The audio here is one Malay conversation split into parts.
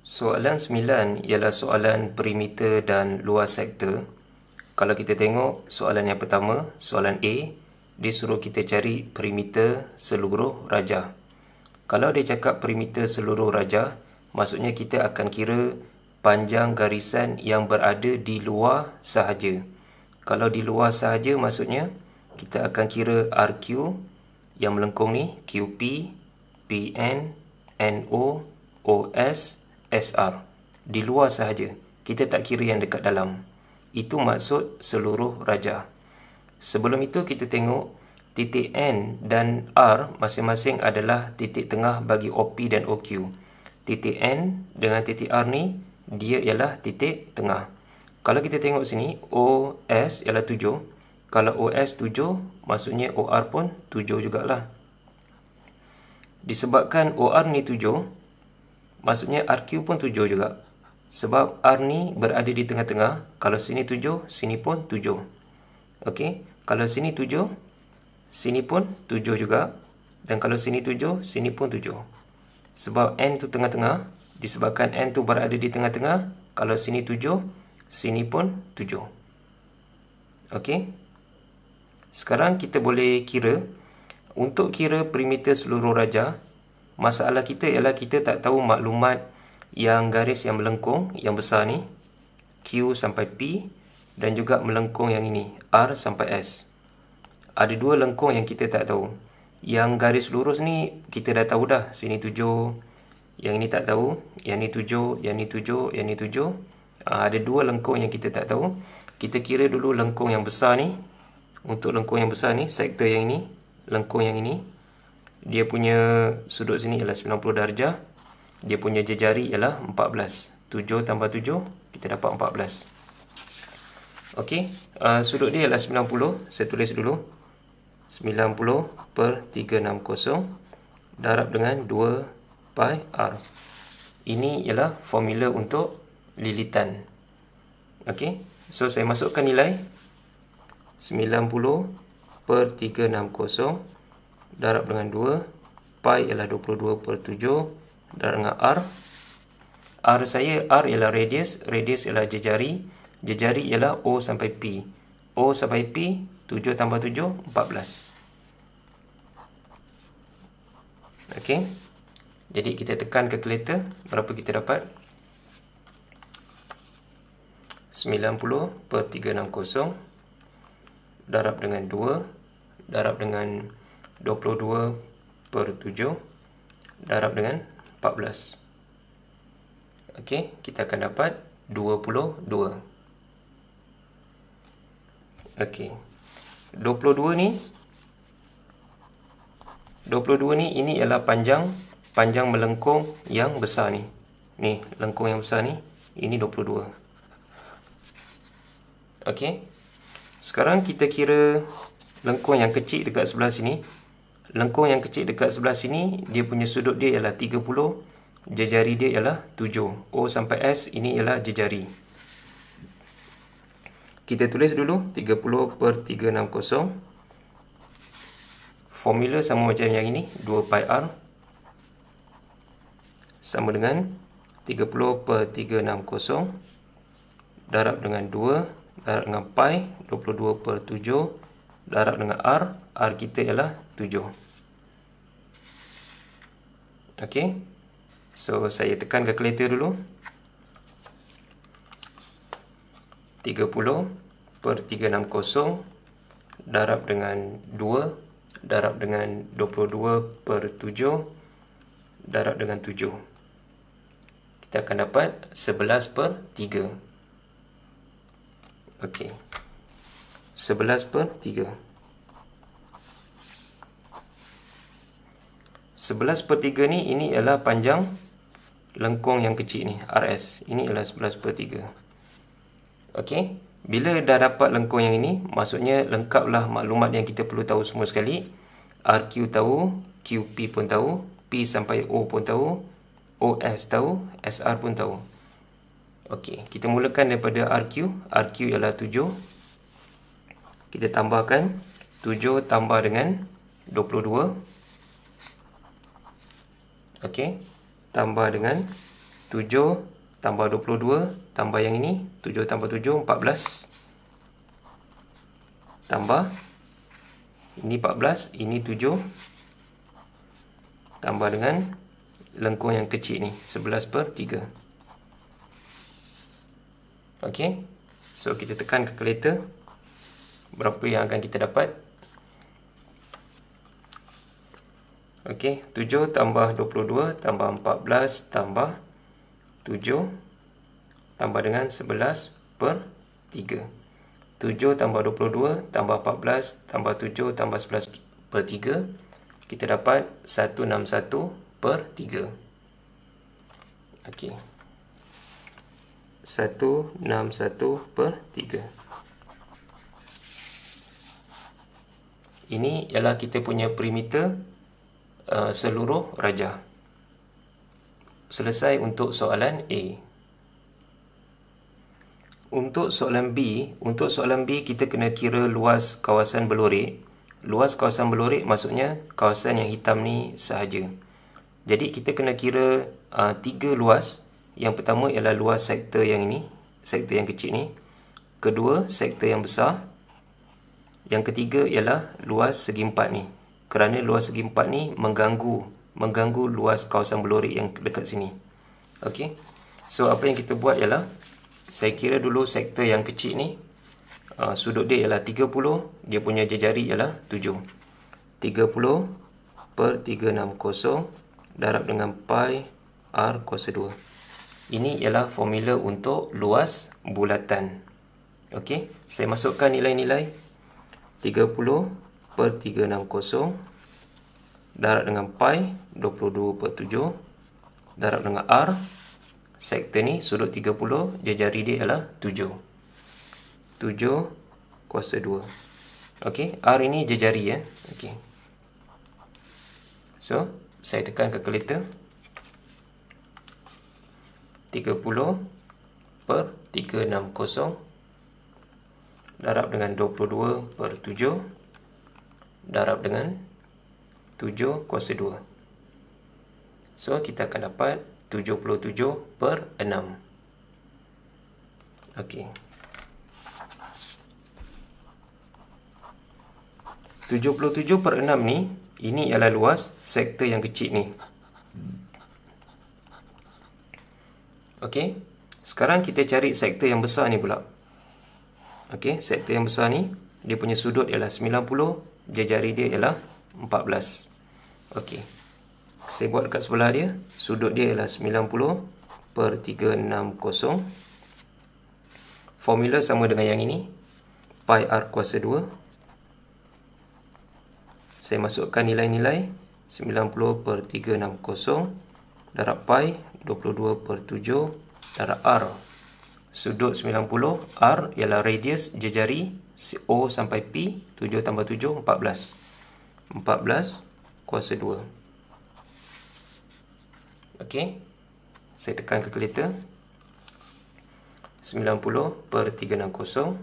Soalan 9 ialah soalan perimeter dan luas sektor. Kalau kita tengok soalan yang pertama, soalan A, dia suruh kita cari perimeter seluruh rajah. Kalau dia cakap perimeter seluruh rajah, maksudnya kita akan kira panjang garisan yang berada di luar sahaja. Kalau di luar sahaja maksudnya kita akan kira RQ yang melengkung ni, QP, PN, NO, OS, SR. Di luar sahaja. Kita tak kira yang dekat dalam. Itu maksud seluruh rajah. Sebelum itu kita tengok titik N dan R masing-masing adalah titik tengah bagi OP dan OQ. Titik N dengan titik R ni dia ialah titik tengah. Kalau kita tengok sini OS ialah 7. Kalau OS 7 maksudnya OR pun 7 jugalah. Disebabkan OR ni 7, maksudnya RQ pun 7 juga. Sebab R ni berada di tengah-tengah. Kalau sini 7, sini pun 7. Okey. Kalau sini 7, sini pun 7 juga. Dan kalau sini 7, sini pun 7. Sebab N tu tengah-tengah. Disebabkan N tu berada di tengah-tengah. Kalau sini 7, sini pun 7. Okey. Sekarang kita boleh kira. Untuk kira perimeter seluruh rajah, masalah kita ialah kita tak tahu maklumat yang garis yang melengkung, yang besar ni, Q sampai P, dan juga melengkung yang ini, R sampai S. Ada dua lengkung yang kita tak tahu. Yang garis lurus ni, kita dah tahu dah, sini 7, yang ini tak tahu, yang ni 7, yang ni 7, yang ni 7. Ada dua lengkung yang kita tak tahu. Kita kira dulu lengkung yang besar ni. Untuk lengkung yang besar ni, sektor yang ini, lengkung yang ini, dia punya sudut sini ialah 90 darjah. Dia punya jejari ialah 14. 7 tambah 7, kita dapat 14. Okey, sudut dia ialah 90. Saya tulis dulu. 90 per 360 darab dengan 2 pi R. Ini ialah formula untuk lilitan. Okey, so saya masukkan nilai 90 per 360 darab dengan 2, pi ialah 22 per 7, darab dengan R. R ialah radius, radius ialah jejari, jejari ialah O sampai P. O sampai P, 7 tambah 7, 14. Okey, jadi kita tekan kalkulator, berapa kita dapat? 90 per 360 darab dengan 2, darab dengan 22 per 7, darab dengan 14. Okey, kita akan dapat 22. Okey. 22 ni ini ialah panjang melengkung yang besar ni. Ni, lengkung yang besar ni, ini 22. Okey. Sekarang kita kira lengkung yang kecil dekat sebelah sini. Lengkung yang kecil dekat sebelah sini, dia punya sudut dia ialah 30. Jejari dia ialah 7. O sampai S, ini ialah jejari. Kita tulis dulu 30 per 360. Formula sama macam yang ini, 2 pi R. Sama dengan 30 per 360 darab dengan 2, darab dengan pi, 22 per 7, darab dengan R. R kita ialah 7. Okey. So, saya tekan kalkulator dulu. 30 per 360 darab dengan 2, darab dengan 22 per 7, darab dengan 7. Kita akan dapat 11 per 3. Okey. 11 per 3. 11 per 3 ni, ini ialah panjang lengkung yang kecil ni, RS. Ini ialah 11 per 3. Okey. Bila dah dapat lengkung yang ini, maksudnya lengkaplah maklumat yang kita perlu tahu semua sekali. RQ tahu, QP pun tahu, P sampai O pun tahu, OS tahu, SR pun tahu. Okey, kita mulakan daripada RQ. RQ ialah 7. Kita tambahkan 7 tambah dengan 22. Okey, tambah dengan 7 tambah 22 tambah yang ini, 7 tambah 7 14, tambah ini 14, ini 7, tambah dengan lengkung yang kecil ni 11/3. Okey, so kita tekan kalkulator, berapa yang akan kita dapat? Okey, 7 tambah 22 tambah 14 tambah 7 tambah dengan 11/3. 7 tambah 22 tambah 14 tambah 7 tambah 11/3, kita dapat 161/3. Okey, 161/3. Ini ialah kita punya perimeter seluruh rajah. Selesai untuk soalan A. Untuk soalan B kita kena kira luas kawasan berlorek. Luas kawasan berlorek maksudnya kawasan yang hitam ni sahaja. Jadi kita kena kira 3 luas. Yang pertama ialah luas sektor yang ini, sektor yang kecil ni. Kedua, sektor yang besar. Yang ketiga ialah luas segi empat ni. Kerana luas segi empat ni mengganggu luas kawasan berlorek yang dekat sini. Okey. So apa yang kita buat ialah saya kira dulu sektor yang kecil ni, sudut dia ialah 30, dia punya jejari ialah 7. 30/360 darab dengan pi r kuasa 2. Ini ialah formula untuk luas bulatan. Okey, saya masukkan nilai-nilai. 30/360 darab dengan pi 22/7 darab dengan r. Sektor ni sudut 30, jejari dia ialah 7. 7 kuasa 2. Okey, r ini jejari ya. Okey. So, saya tekan kalkulator. 30/360 darab dengan 22/7 darab dengan 7 kuasa 2. So, kita akan dapat 77/6. Okey. 77/6 ni, ini ialah luas sektor yang kecil ni. Okey. Sekarang kita cari sektor yang besar ni pula. Okey, sektor yang besar ni, dia punya sudut ialah 90, jejari dia ialah 14. Okey. Saya buat dekat sebelah dia, sudut dia ialah 90/360. Formula sama dengan yang ini, pi r kuasa 2. Saya masukkan nilai-nilai 90/360 darab pi 22/7 darab r. Sudut 90, r ialah radius jejari O sampai P, 7 tambah 7, 14. 14 kuasa 2. Okey, saya tekan kalkulator. 90/360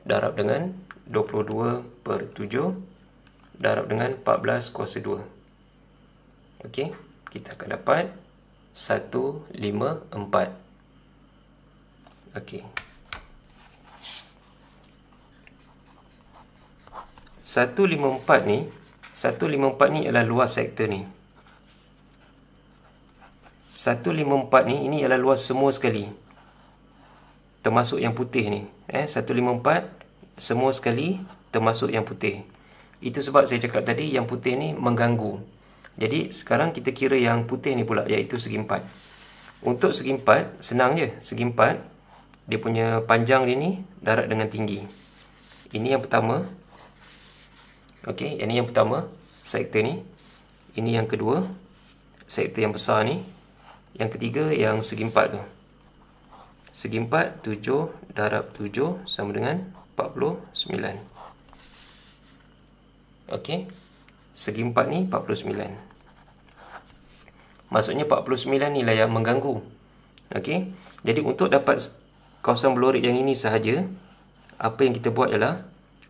darab dengan 22/7 darab dengan 14 kuasa 2. Okey, kita akan dapat 154. Okey. 154 ni, 154 ni ialah luas sektor ni. 154 ni, ini ialah luas semua sekali. Termasuk yang putih ni. 154 semua sekali termasuk yang putih. Itu sebab saya cakap tadi yang putih ni mengganggu. Jadi sekarang kita kira yang putih ni pula, iaitu segi 4. Untuk segi 4, senang je. Segi 4, dia punya panjang dia ni darab dengan tinggi. Ini yang pertama. Okey, ini yang pertama, sektor ni. Ini yang kedua, sektor yang besar ni. Yang ketiga, yang segi 4 tu. Segi 4, 7 darab 7 sama dengan 49. Okey, segi 4 ni 49. Maksudnya 49 ni lah yang mengganggu. Okey, jadi untuk dapat kawasan berlorek yang ini sahaja, apa yang kita buat ialah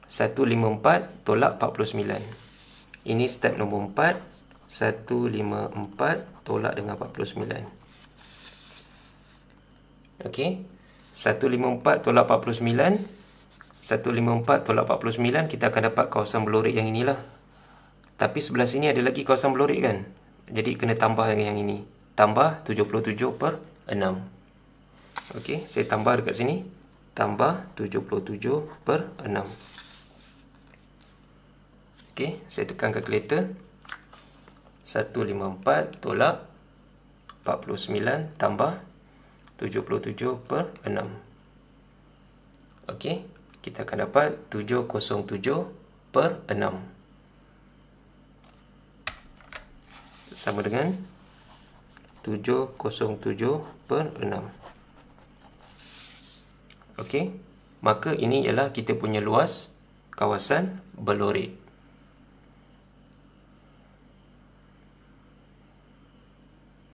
154 tolak 49. Ini step nombor 4. 154 tolak dengan 49. Okey. 154 tolak 49. 154 tolak 49, kita akan dapat kawasan berlorik yang inilah. Tapi sebelah sini ada lagi kawasan berlorik kan? Jadi kena tambah dengan yang ini. Tambah 77/6. Okey, saya tambah dekat sini. Tambah 77/6. Okey, saya tekan kalkulator. 154 tolak 49 tambah 77/6. Okey, kita akan dapat 707/6. Sama dengan 707/6. Okey, maka ini ialah kita punya luas kawasan berlorik.